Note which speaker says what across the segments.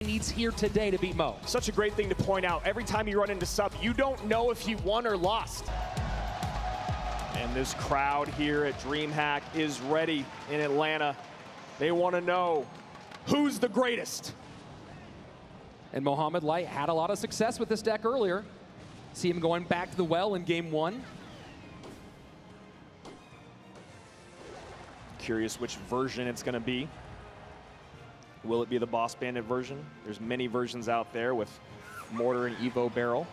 Speaker 1: needs here today to beat Mo.
Speaker 2: Such a great thing to point out. Every time you run into Sub, you don't know if he won or lost. And this crowd here at DreamHack is ready in Atlanta. They want to know who's the greatest.
Speaker 1: And Mohamed Light had a lot of success with this deck earlier. See him going back to the well in game 1.
Speaker 2: Curious which version it's going to be. Will it be the Boss Bandit version? There's many versions out there with Mortar and Evo Barrel.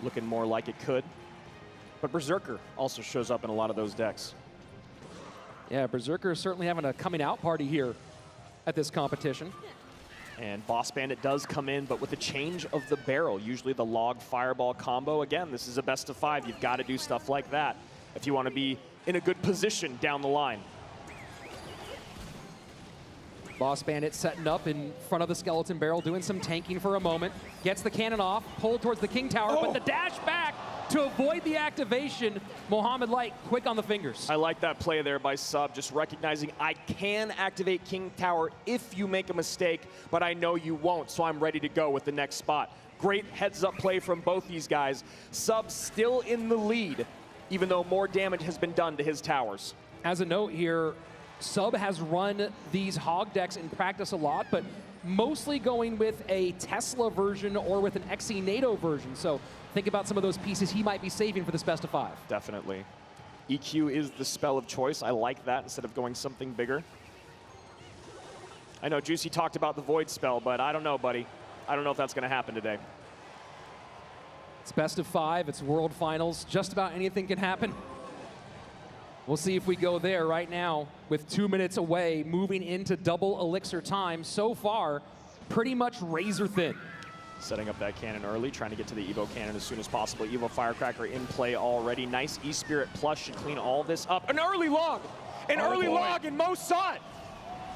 Speaker 2: Looking more like it could. But Berserker also shows up in a lot of those decks.
Speaker 1: Yeah, Berserker is certainly having a coming out party here at this competition.
Speaker 2: And Boss Bandit does come in, but with a change of the barrel. Usually the log fireball combo. Again, this is a best of 5. You've got to do stuff like that if you want to be in a good position down the line.
Speaker 1: Boss Bandit setting up in front of the skeleton barrel, doing some tanking for a moment. Gets the cannon off, pulled towards the King Tower, but the dash back to avoid the activation. Mohamed Light quick on the fingers.
Speaker 2: I like that play there by Sub, just recognizing I can activate King Tower if you make a mistake, but I know you won't, so I'm ready to go with the next spot. Great heads-up play from both these guys. Sub still in the lead, even though more damage has been done to his towers.
Speaker 1: As a note here, Sub has run these hog decks in practice a lot, but mostly going with a Tesla version or with an XE NATO version. So think about some of those pieces he might be saving for this best of 5.
Speaker 2: Definitely. EQ is the spell of choice. I like that instead of going something bigger. I know Juicy talked about the Void spell, but I don't know, buddy. I don't know if that's going to happen today.
Speaker 1: It's best of 5. It's World Finals. Just about anything can happen. We'll see if we go there right now with 2 minutes away, moving into double elixir time. So far, pretty much razor thin.
Speaker 2: Setting up that cannon early, trying to get to the Evo cannon as soon as possible. Evo Firecracker in play already. Nice E-Spirit Plus should clean all this up. An early log! An early log, and Mo saw it!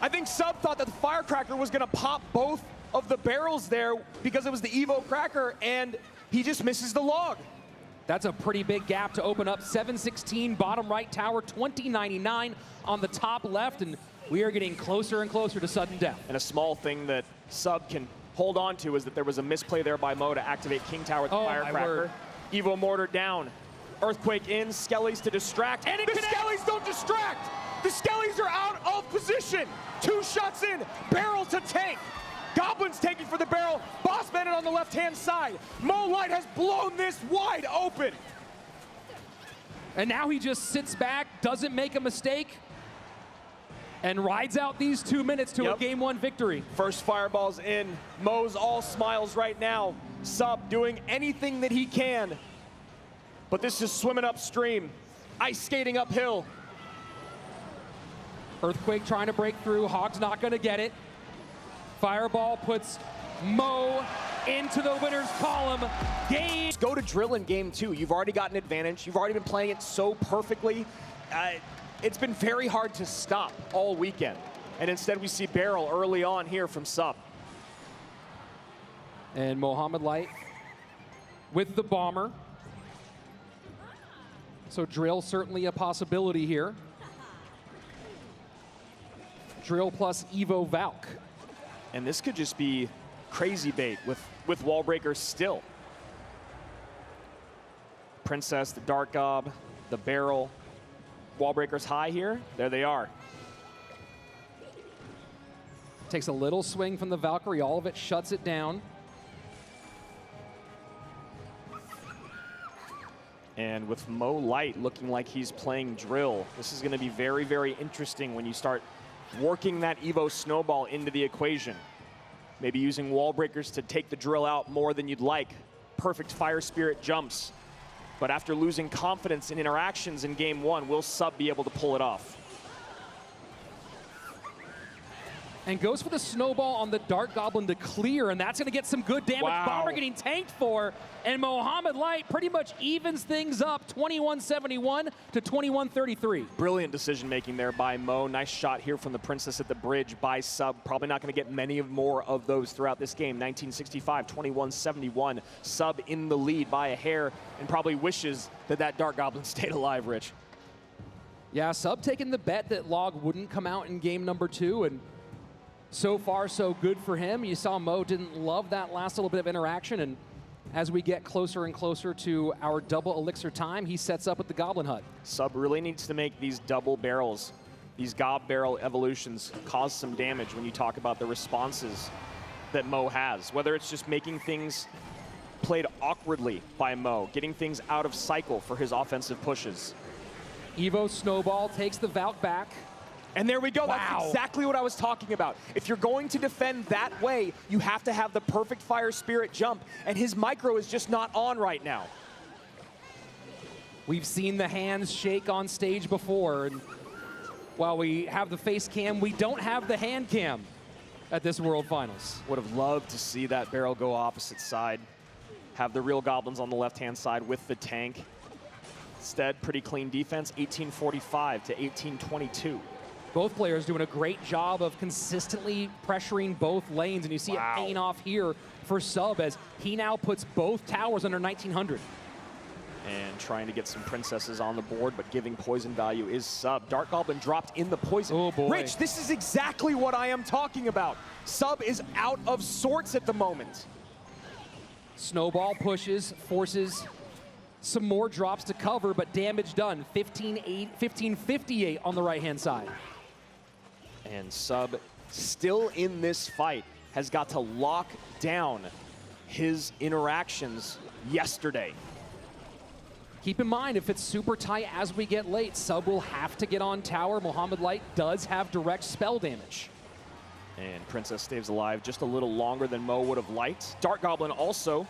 Speaker 2: I think Sub thought that the Firecracker was going to pop both of the barrels there because it was the Evo Cracker, and he just misses the log.
Speaker 1: That's a pretty big gap to open up. 716 bottom right tower, 2099 on the top left, and we are getting closer and closer to sudden death.
Speaker 2: And a small thing that Sub can hold on to is that there was a misplay there by Mo to activate King Tower with the Firecracker. Evo Mortar down. Earthquake in, Skellies to distract. And the Skellies don't distract! The Skellies are out of position! 2 shots in, barrel to tank. Goblins taking for the barrel. Boss Bandit on the left-hand side. Mo Light has blown this wide open.
Speaker 1: And now he just sits back, doesn't make a mistake, and rides out these 2 minutes to a game 1 victory.
Speaker 2: First fireball's in. Mo's all smiles right now. Sub doing anything that he can. But this is swimming upstream. Ice skating uphill.
Speaker 1: Earthquake trying to break through. Hog's not going to get it. Fireball puts Mo into the winner's column. Game.
Speaker 2: Go to drill in game 2. You've already got an advantage. You've already been playing it so perfectly. It's been very hard to stop all weekend. And instead we see barrel early on here from Sub.
Speaker 1: And Mohamed Light with the bomber. So drill certainly a possibility here. Drill plus Evo Valk.
Speaker 2: And this could just be crazy bait with wall breakers still. Princess, the Dark Gob, the barrel. Wall breakers high here. There they are.
Speaker 1: Takes a little swing from the Valkyrie. All of it shuts it down.
Speaker 2: And with Mo Light looking like he's playing drill, this is going to be very, very interesting when you start working that Evo snowball into the equation. Maybe using wall breakers to take the drill out more than you'd like. Perfect Fire Spirit jumps. But after losing confidence in interactions in game 1, will Sub be able to pull it off?
Speaker 1: And goes for the snowball on the Dark Goblin to clear, and that's going to get some good damage.
Speaker 2: Wow.
Speaker 1: Bomber getting tanked for, and Mohamed Light pretty much evens things up, 2171 to 2133.
Speaker 2: Brilliant decision making there by Mo. Nice shot here from the Princess at the bridge by Sub. Probably not going to get many more of those throughout this game. 1965, 2171. Sub in the lead by a hair, and probably wishes that that Dark Goblin stayed alive, Rich.
Speaker 1: Yeah, Sub taking the bet that Log wouldn't come out in game number 2, and So far, so good for him. You saw Mo didn't love that last little bit of interaction, and as we get closer and closer to our double elixir time, he sets up with the Goblin Hut.
Speaker 2: Sub really needs to make these double barrels, these gob barrel evolutions, cause some damage when you talk about the responses that Mo has. Whether it's just making things played awkwardly by Mo, getting things out of cycle for his offensive pushes.
Speaker 1: Evo Snowball takes the Valk back.
Speaker 2: And there we go.
Speaker 1: Wow.
Speaker 2: That's exactly what I was talking about. If you're going to defend that way, you have to have the perfect Fire Spirit jump, and his micro is just not on right now.
Speaker 1: We've seen the hands shake on stage before, and while we have the face cam, we don't have the hand cam at this World Finals.
Speaker 2: Would have loved to see that barrel go opposite side. Have the real goblins on the left-hand side with the tank. Instead, pretty clean defense, 1845 to 1822.
Speaker 1: Both players doing a great job of consistently pressuring both lanes, and you see it paying off here for Sub as he now puts both towers under 1900.
Speaker 2: And trying to get some princesses on the board, but giving poison value is Sub. Dark Goblin dropped in the poison.
Speaker 1: Oh boy.
Speaker 2: Rich, this is exactly what I am talking about. Sub is out of sorts at the moment.
Speaker 1: Snowball pushes, forces some more drops to cover, but damage done. 1558 on the right-hand side.
Speaker 2: And Sub, still in this fight, has got to lock down his interactions yesterday.
Speaker 1: Keep in mind, if it's super tight as we get late, Sub will have to get on tower. Mohamed Light does have direct spell damage.
Speaker 2: And Princess stays alive just a little longer than Mo would have liked. Dark Goblin also.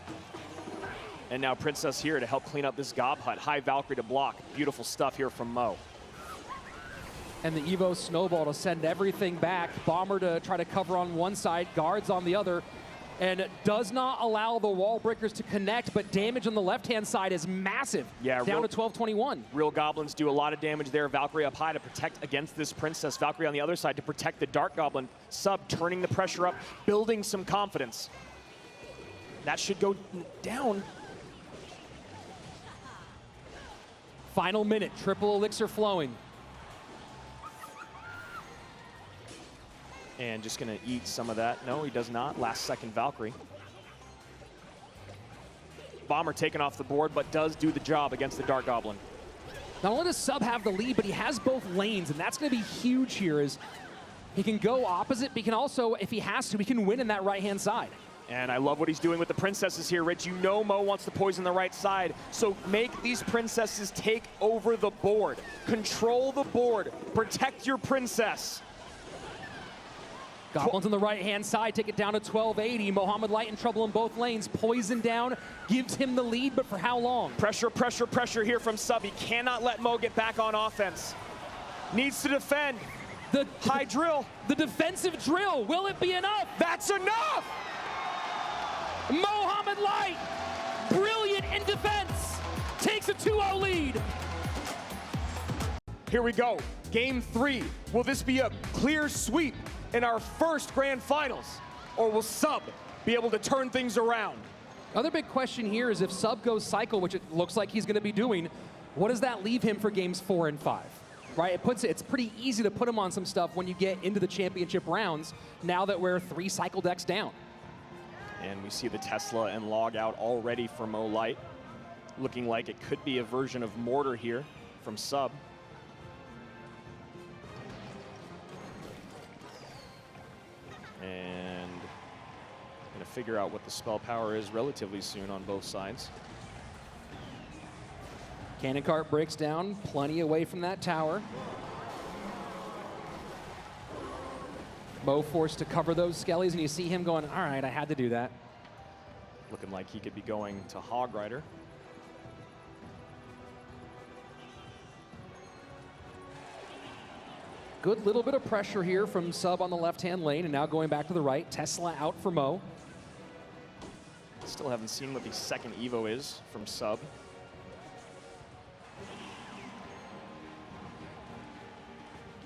Speaker 2: And now Princess here to help clean up this Gob Hut. High Valkyrie to block. Beautiful stuff here from Mo.
Speaker 1: And the Evo Snowball to send everything back. Bomber to try to cover on one side, guards on the other. And does not allow the wall breakers to connect, but damage on the left-hand side is massive.
Speaker 2: Yeah,
Speaker 1: down to 1221.
Speaker 2: Real Goblins do a lot of damage there. Valkyrie up high to protect against this Princess. Valkyrie on the other side to protect the Dark Goblin. Sub turning the pressure up, building some confidence. That should go down.
Speaker 1: Final minute, triple elixir flowing.
Speaker 2: And just gonna eat some of that. No, he does not. Last second Valkyrie. Bomber taken off the board, but does do the job against the Dark Goblin.
Speaker 1: Not only does Sub have the lead, but he has both lanes, and that's gonna be huge here. Is he can go opposite, but he can also, if he has to, he can win in that right-hand side.
Speaker 2: And I love what he's doing with the princesses here, Rich. You know Mo wants to poison the right side, so make these princesses take over the board. Control the board. Protect your princess.
Speaker 1: Goblins on the right-hand side take it down to 1280. Mohamed Light in trouble in both lanes. Poison down, gives him the lead, but for how long?
Speaker 2: Pressure, pressure, pressure here from Sub. He cannot let Mo get back on offense. Needs to defend. The high drill.
Speaker 1: The defensive drill, will it be enough?
Speaker 2: That's enough!
Speaker 1: Mohamed Light, brilliant in defense, takes a 2-0 lead.
Speaker 2: Here we go, game 3. Will this be a clear sweep in our first grand finals? Or will Sub be able to turn things around?
Speaker 1: Other big question here is if Sub goes cycle, which it looks like he's gonna be doing, what does that leave him for games 4 and 5? Right, it's pretty easy to put him on some stuff when you get into the championship rounds, now that we're 3 cycle decks down.
Speaker 2: And we see the Tesla and log out already for Mo Light. Looking like it could be a version of Mortar here from Sub. And gonna figure out what the spell power is relatively soon on both sides.
Speaker 1: Cannon cart breaks down, plenty away from that tower. Mo forced to cover those skellies, and you see him going, all right, I had to do that.
Speaker 2: Looking like he could be going to Hog Rider.
Speaker 1: Good little bit of pressure here from Sub on the left-hand lane, and now going back to the right. Tesla out for Mo.
Speaker 2: Still haven't seen what the second Evo is from Sub.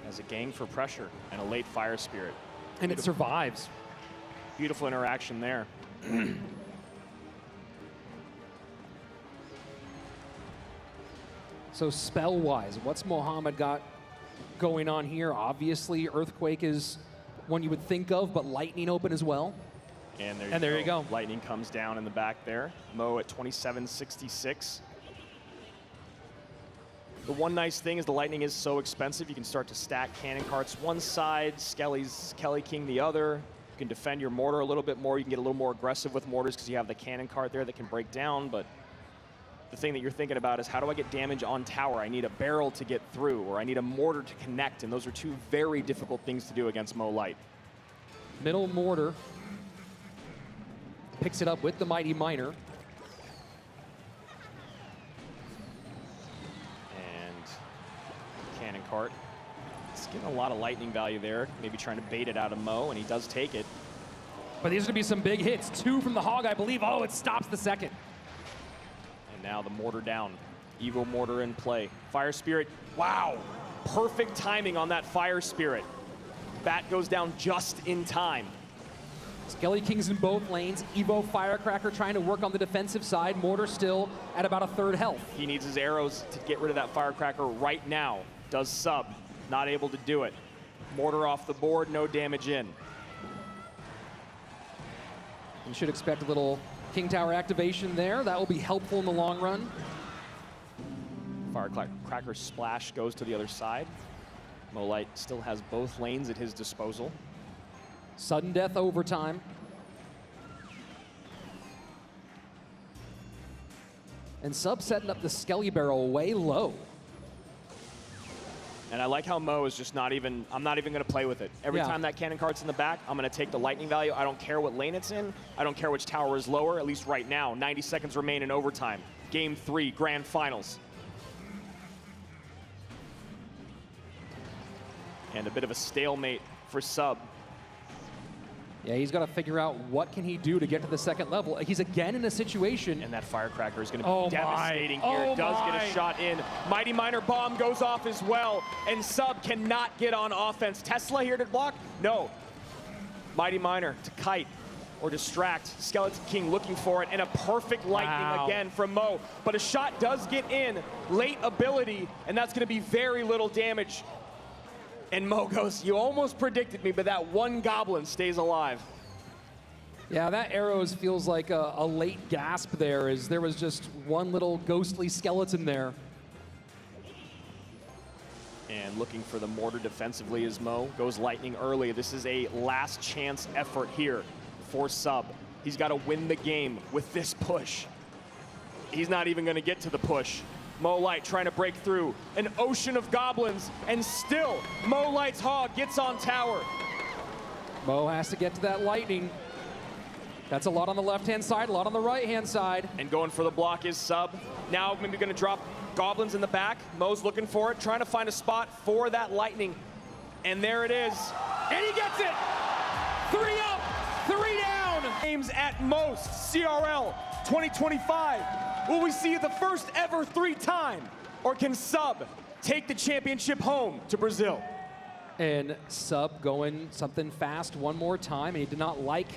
Speaker 2: As a gang for pressure and a late Fire Spirit.
Speaker 1: And it survives.
Speaker 2: Beautiful interaction there.
Speaker 1: So spell-wise, what's Mohamed got going on here? Obviously, Earthquake is one you would think of, but lightning open as well.
Speaker 2: And
Speaker 1: there you go.
Speaker 2: Lightning comes down in the back there. Mo at 27.66. The one nice thing is the Lightning is so expensive, you can start to stack cannon carts one side, Kelly King the other. You can defend your mortar a little bit more. You can get a little more aggressive with mortars because you have the cannon cart there that can break down. But the thing that you're thinking about is, how do I get damage on tower? I need a barrel to get through, or I need a mortar to connect, and those are two very difficult things to do against Mo Light.
Speaker 1: Middle mortar picks it up with the Mighty Miner.
Speaker 2: Cannon cart. It's getting a lot of lightning value there. Maybe trying to bait it out of Mo, and he does take it.
Speaker 1: But these are going to be some big hits. 2 from the Hog, I believe. Oh, it stops the second.
Speaker 2: And now the mortar down. Evo mortar in play. Fire Spirit. Wow. Perfect timing on that Fire Spirit. Bat goes down just in time.
Speaker 1: Skelly King's in both lanes. Evo Firecracker trying to work on the defensive side. Mortar still at about a third health.
Speaker 2: He needs his arrows to get rid of that Firecracker right now. Does sub. Not able to do it. Mortar off the board, no damage in.
Speaker 1: You should expect a little King Tower activation there. That will be helpful in the long run.
Speaker 2: Firecracker splash goes to the other side. Mo Light still has both lanes at his disposal.
Speaker 1: Sudden death overtime. And Sub setting up the Skelly barrel way low.
Speaker 2: And I like how Mo is just not even, I'm not even going to play with it. Every time that cannon cart's in the back, I'm going to take the lightning value. I don't care what lane it's in. I don't care which tower is lower, at least right now. 90 seconds remain in overtime. Game 3, grand finals. And a bit of a stalemate for Sub.
Speaker 1: Yeah, he's got to figure out what can he do to get to the second level. He's again in a situation.
Speaker 2: And that Firecracker is going to be devastating here. Does get a shot in. Mighty Miner bomb goes off as well. And Sub cannot get on offense. Tesla here to block? No. Mighty Miner to kite or distract. Skeleton King looking for it. And a perfect lightning again from Mo. But a shot does get in. Late ability. And that's going to be very little damage. And Mo goes, you almost predicted me, but that one goblin stays alive.
Speaker 1: Yeah, that arrows feels like a late gasp there, as there was just one little ghostly skeleton there.
Speaker 2: And looking for the mortar defensively as Mo goes lightning early. This is a last chance effort here for Sub. He's got to win the game with this push. He's not even going to get to the push. Mo Light trying to break through an ocean of goblins, and still Mo Light's Hog gets on tower.
Speaker 1: Mo has to get to that lightning. That's a lot on the left-hand side, a lot on the right-hand side.
Speaker 2: And going for the block is Sub. Now maybe going to drop goblins in the back. Mo's looking for it, trying to find a spot for that lightning. And there it is. And he gets it! 3 up, 3 down. Games at most, CRL 2025. Will we see the first ever 3-time? Or can Sub take the championship home to Brazil?
Speaker 1: And Sub going something fast one more time, and he did not like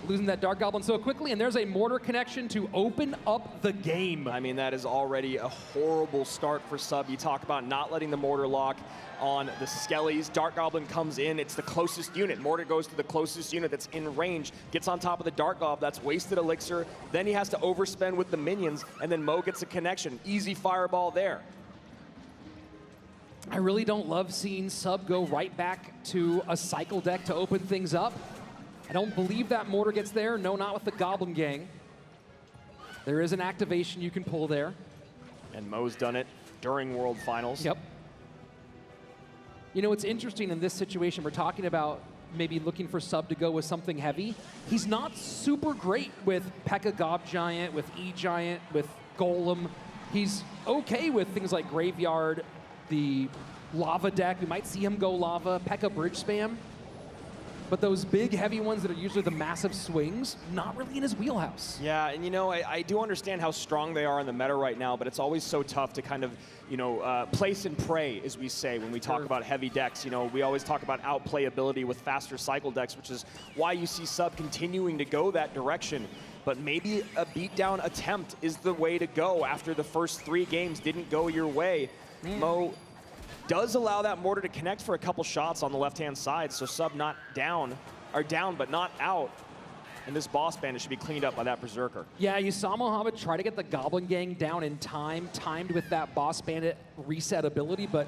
Speaker 1: losing that Dark Goblin so quickly, and there's a mortar connection to open up the game.
Speaker 2: I mean, that is already a horrible start for Sub. You talk about not letting the mortar lock on the Skellies. Dark Goblin comes in, it's the closest unit. Mortar goes to the closest unit that's in range, gets on top of the Dark Goblin, that's wasted elixir. Then he has to overspend with the minions, and then Mo gets a connection. Easy fireball there.
Speaker 1: I really don't love seeing Sub go right back to a cycle deck to open things up. I don't believe that mortar gets there. No, not with the Goblin Gang. There is an activation you can pull there.
Speaker 2: And Mo's done it during World Finals.
Speaker 1: Yep. You know, it's interesting in this situation, we're talking about maybe looking for Sub to go with something heavy. He's not super great with P.E.K.K.A. Gob Giant, with E-Giant, with Golem. He's okay with things like Graveyard, the Lava deck. We might see him go Lava, P.E.K.K.A. Bridge Spam. But those big, heavy ones that are usually the massive swings, not really in his wheelhouse.
Speaker 2: Yeah, and you know, I do understand how strong they are in the meta right now, but it's always so tough to kind of, you know, place and pray, as we say when we talk about heavy decks. You know, we always talk about outplayability with faster cycle decks, which is why you see Sub continuing to go that direction. But maybe a beatdown attempt is the way to go after the first 3 games didn't go your way. Mo does allow that mortar to connect for a couple shots on the left-hand side, so Sub not down, or down but not out. And this boss bandit should be cleaned up by that Berserker.
Speaker 1: Yeah, you saw Mohamed try to get the Goblin Gang down in time, timed with that boss bandit reset ability, but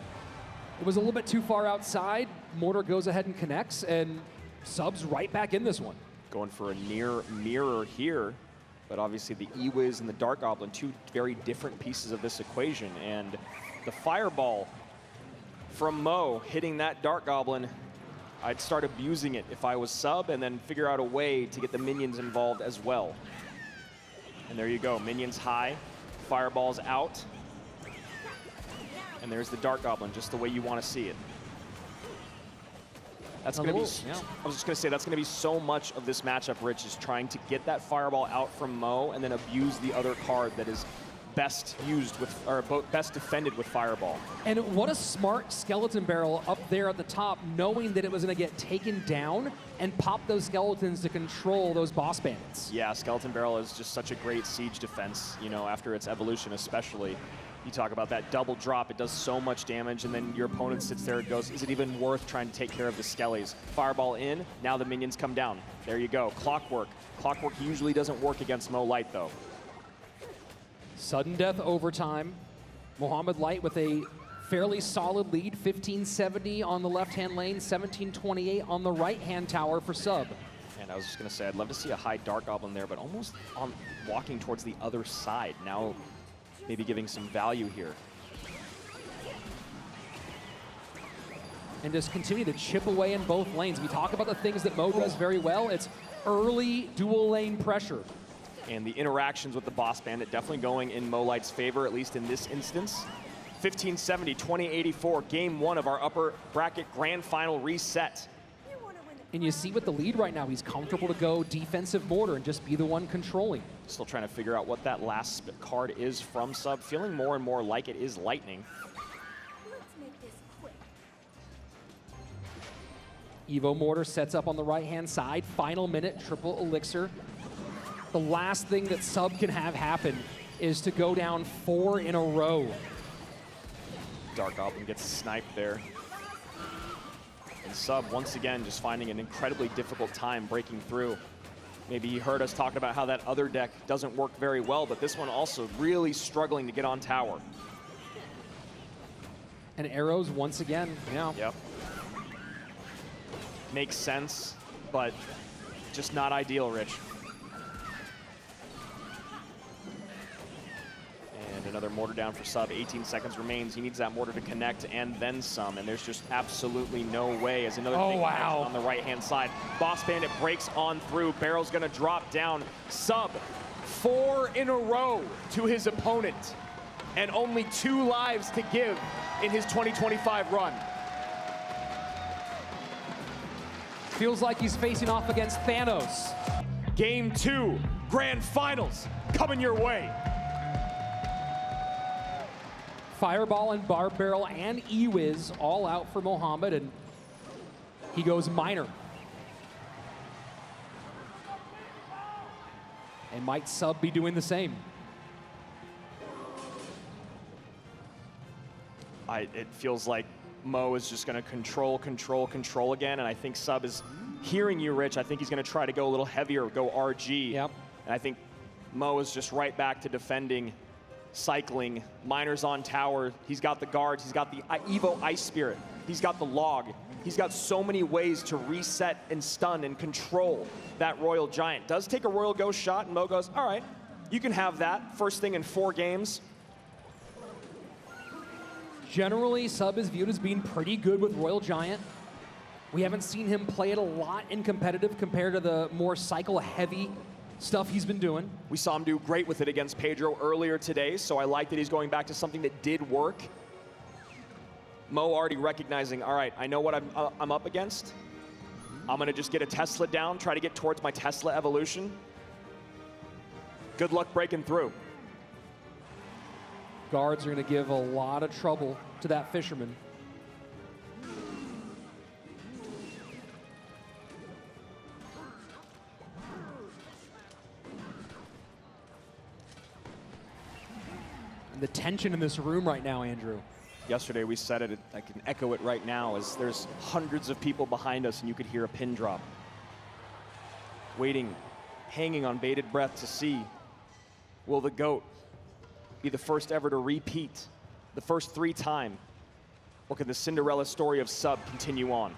Speaker 1: it was a little bit too far outside. Mortar goes ahead and connects, and Sub's right back in this one.
Speaker 2: Going for a near mirror here, but obviously the E-Wiz and the Dark Goblin, two very different pieces of this equation, and the Fireball from Mo hitting that Dark Goblin, I'd start abusing it if I was Sub and then figure out a way to get the minions involved as well. And there you go, minions high, Fireball's out. And there's the Dark Goblin, just the way you want to see it. That's going to be, I was just going to say, that's going to be so much of this matchup, Rich, is trying to get that Fireball out from Mo and then abuse the other card that is best used with, or best defended with Fireball.
Speaker 1: And what a smart Skeleton Barrel up there at the top, knowing that it was going to get taken down and pop those skeletons to control those boss bandits.
Speaker 2: Yeah, Skeleton Barrel is just such a great siege defense, you know, after its evolution especially. You talk about that double drop, it does so much damage, and then your opponent sits there and goes, is it even worth trying to take care of the skellies? Fireball in, now the minions come down. There you go, Clockwork. Clockwork usually doesn't work against Mo Light, though.
Speaker 1: Sudden death overtime. Mohamed Light with a fairly solid lead, 1570 on the left-hand lane, 1728 on the right-hand tower for Sub.
Speaker 2: And I was just going to say, I'd love to see a high Dark Goblin there, but almost on walking towards the other side. Now maybe giving some value here.
Speaker 1: And just continue to chip away in both lanes. We talk about the things that Mo does very well. It's early dual lane pressure.
Speaker 2: And the interactions with the boss bandit definitely going in Mo Light's favor, at least in this instance. 1570, 2084, game one of our upper bracket grand final reset.
Speaker 1: And you see with the lead right now, he's comfortable to go defensive mortar and just be the one controlling.
Speaker 2: Still trying to figure out what that last card is from Sub. Feeling more and more like it is Lightning.
Speaker 3: Let's make this quick.
Speaker 1: Evo Mortar sets up on the right-hand side. Final minute, triple elixir. The last thing that Sub can have happen is to go down 4 in a row.
Speaker 2: Dark Goblin gets sniped there. And Sub, once again, just finding an incredibly difficult time breaking through. Maybe he heard us talking about how that other deck doesn't work very well, but this one also really struggling to get on tower.
Speaker 1: And arrows once again, yeah.
Speaker 2: Yep. Makes sense, but just not ideal, Rich. And another mortar down for Sub. 18 seconds remains. He needs that mortar to connect and then some. And there's just absolutely no way as another big action on the right-hand side. Boss Bandit breaks on through. Barrel's going to drop down. Sub 4 in a row to his opponent. And only 2 lives to give in his 2025 run.
Speaker 1: Feels like he's facing off against Thanos.
Speaker 2: Game 2, grand finals, coming your way.
Speaker 1: Fireball and Barb Barrel and E-Wiz all out for Mohamed, and he goes minor. And might Sub be doing the same?
Speaker 2: It feels like Mo is just going to control again, and I think Sub is hearing you, Rich. I think he's going to try to go a little heavier, go RG.
Speaker 1: Yep.
Speaker 2: And I think Mo is just right back to defending, cycling. Miners on tower. He's got the guards. He's got the Evo Ice Spirit. He's got the log. He's got so many ways to reset and stun and control that Royal Giant. Does take a Royal Ghost shot, and Mo goes, all right, you can have that. First thing in 4 games.
Speaker 1: Generally, Sub is viewed as being pretty good with Royal Giant. We haven't seen him play it a lot in competitive compared to the more cycle-heavy stuff he's been doing. We
Speaker 2: saw him do great with it against Pedro earlier today, so I like that he's going back to something that did work. Mo already recognizing, all right, I know what I'm up against. I'm going to just get a Tesla down, try to get towards my Tesla evolution. Good luck breaking through.
Speaker 1: Guards are going to give a lot of trouble to that Fisherman. And the tension in this room right now, Andrew.
Speaker 2: Yesterday we said it, I can echo it right now, as there's hundreds of people behind us and you could hear a pin drop. Waiting, hanging on bated breath to see, will the GOAT be the first ever to repeat the first 3 time? Or can the Cinderella story of Sub continue on?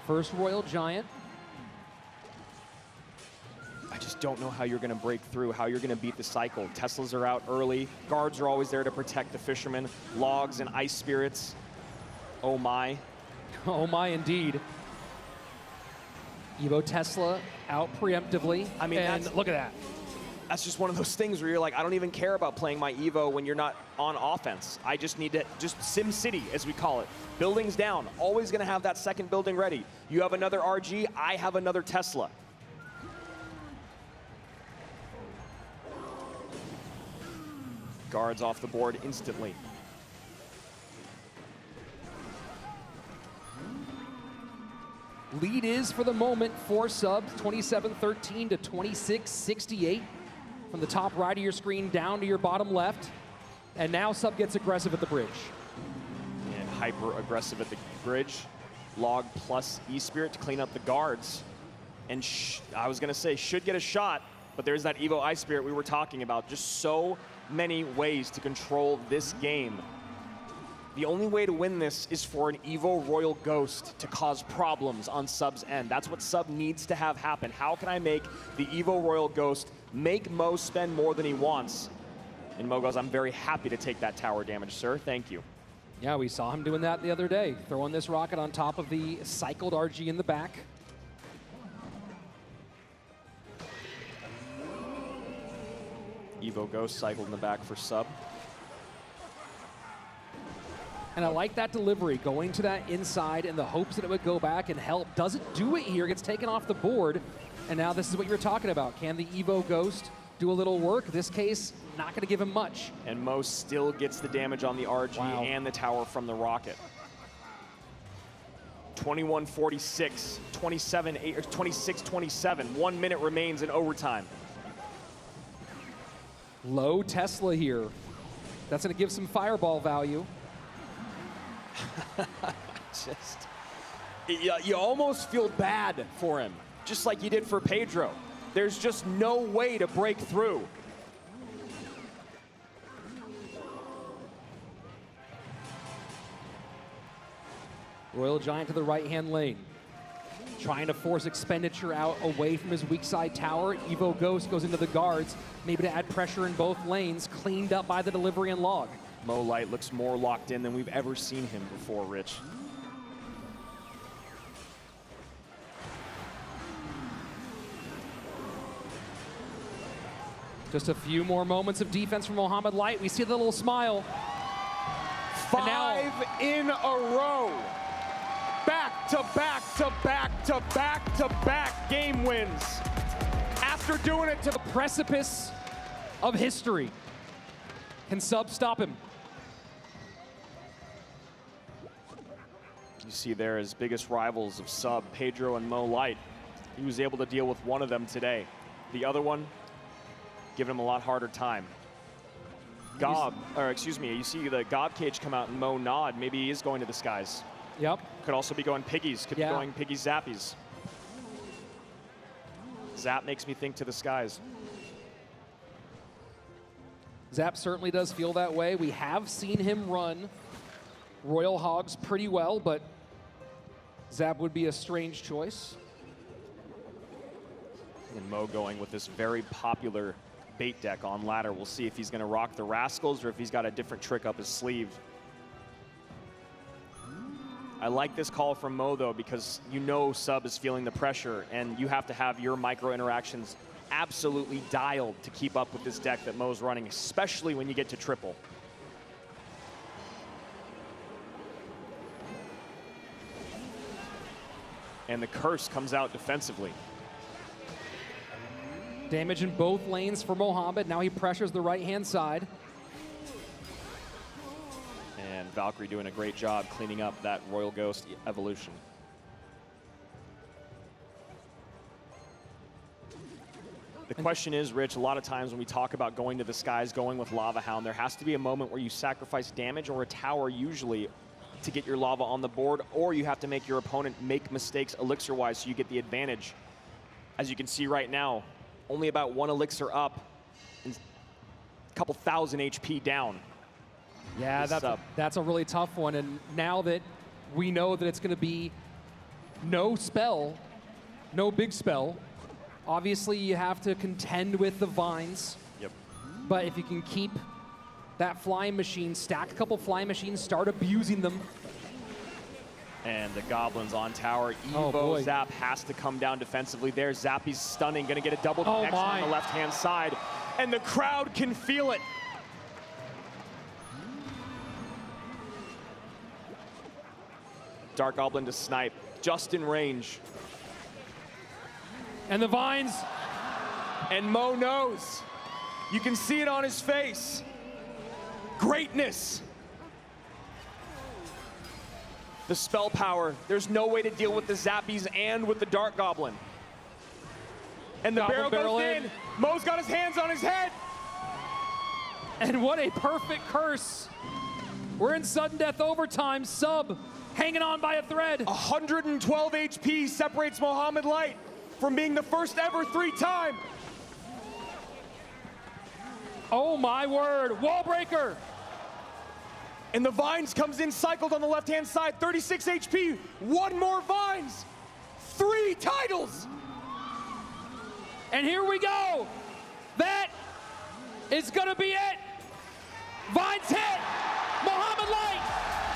Speaker 1: First Royal Giant.
Speaker 2: I just don't know how you're going to break through, how you're going to beat the cycle. Teslas are out early. Guards are always there to protect the fishermen. Logs and ice spirits. Oh my.
Speaker 1: Oh my, indeed. Evo Tesla out preemptively.
Speaker 2: I mean,
Speaker 1: and look at that.
Speaker 2: That's just one of those things where you're like, I don't even care about playing my Evo when you're not on offense. I just need to, just Sim City, as we call it. Buildings down, always going to have that second building ready. You have another RG, I have another Tesla. Guards off the board instantly.
Speaker 1: Lead is, for the moment, for Sub, 27-13 to 26-68. From the top right of your screen down to your bottom left. And now Sub gets aggressive at the bridge.
Speaker 2: And hyper aggressive at the bridge. Log plus E-Spirit to clean up the guards. And I was gonna say, should get a shot, but there's that Evo Ice Spirit we were talking about. Just so many ways to control this game. The only way to win this is for an Evo Royal Ghost to cause problems on Sub's end. That's what Sub needs to have happen. How can I make the Evo Royal Ghost make Mo spend more than he wants? And Mo goes, I'm very happy to take that tower damage, sir. Thank you.
Speaker 1: Yeah, we saw him doing that the other day, throwing this rocket on top of the cycled RG in the back.
Speaker 2: Evo Ghost cycled in the back for Sub.
Speaker 1: And I like that delivery, going to that inside in the hopes that it would go back and help. Doesn't do it here, gets taken off the board. And now this is what you were talking about. Can the Evo Ghost do a little work? This case, not going to give him much.
Speaker 2: And Mo still gets the damage on the RG and the tower from the rocket. 21-46, 26-27. 1 minute remains in overtime.
Speaker 1: Low Tesla here. That's going to give some fireball value.
Speaker 2: You almost feel bad for him, just like you did for Pedro. There's just no way to break through.
Speaker 1: Royal Giant to the right-hand lane. Trying to force expenditure out away from his weak side tower. Evo Ghost goes into the guards, maybe to add pressure in both lanes, cleaned up by the delivery and log.
Speaker 2: Mo Light looks more locked in than we've ever seen him before, Rich.
Speaker 1: Just a few more moments of defense from Mohamed Light. We see the little smile.
Speaker 2: 5 in a row. Back to back to back to back to back game wins. After doing it to
Speaker 1: the precipice of history. Can Sub stop him?
Speaker 2: You see there his biggest rivals of Sub, Pedro and Mo Light. He was able to deal with one of them today. The other one, giving him a lot harder time. You see the Gob Cage come out and Mo nod. Maybe he is going to the skies.
Speaker 1: Yep.
Speaker 2: Could also be going Piggies. Could be going Piggy Zappies. Zap makes me think to the skies.
Speaker 1: Zap certainly does feel that way. We have seen him run Royal Hogs pretty well, but Zap would be a strange choice.
Speaker 2: And Mo going with this very popular bait deck on ladder. We'll see if he's going to rock the Rascals or if he's got a different trick up his sleeve. I like this call from Mo, though, because you know Sub is feeling the pressure, and you have to have your micro interactions absolutely dialed to keep up with this deck that Mo's running, especially when you get to triple. And the curse comes out defensively.
Speaker 1: Damage in both lanes for Mohamed. Now he pressures the right-hand side.
Speaker 2: And Valkyrie doing a great job cleaning up that Royal Ghost evolution. The question is, Rich, a lot of times when we talk about going to the skies, going with Lava Hound, there has to be a moment where you sacrifice damage or a tower usually to get your lava on the board, or you have to make your opponent make mistakes elixir-wise so you get the advantage. As you can see right now, only about 1 elixir up and a couple thousand HP down.
Speaker 1: Yeah, that's a really tough one. And now that we know that it's going to be no spell, no big spell, obviously you have to contend with the vines.
Speaker 2: Yep.
Speaker 1: But if you can keep that flying machine, stack a couple flying machines, start abusing them.
Speaker 2: And the Goblins on tower.
Speaker 1: Oh,
Speaker 2: Evo
Speaker 1: boy.
Speaker 2: Zap has to come down defensively there. Zappy's stunning, gonna get a double connection on the left-hand side. And the crowd can feel it. Dark Goblin to snipe, just in range.
Speaker 1: And the vines.
Speaker 2: And Mo knows. You can see it on his face. Greatness. The spell power. There's no way to deal with the Zappies and with the Dark Goblin. And the barrel goes in. Mo's got his hands on his head.
Speaker 1: And what a perfect curse. We're in sudden death overtime. Sub hanging on by a thread.
Speaker 2: 112 HP separates Mohamed Light from being the first ever 3-time.
Speaker 1: Oh my word, wall breaker.
Speaker 2: And the Vines comes in cycled on the left-hand side, 36 HP, 1 more Vines, 3 titles.
Speaker 1: And here we go. That is gonna be it. Vines hit, Mohamed Light,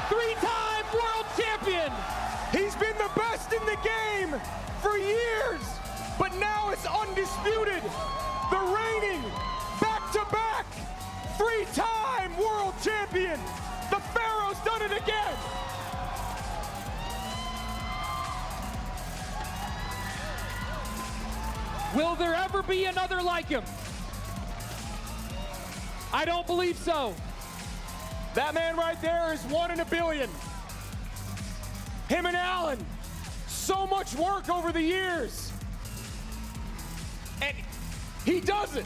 Speaker 1: 3-time world champion.
Speaker 2: He's been the best in the game for years, but now it's undisputed. The reigning, back-to-back, 3-time world champion. The Pharaoh's done it again.
Speaker 1: Will there ever be another like him? I don't believe so.
Speaker 2: That man right there is 1 in a billion. Him and Allen, so much work over the years. And he does it.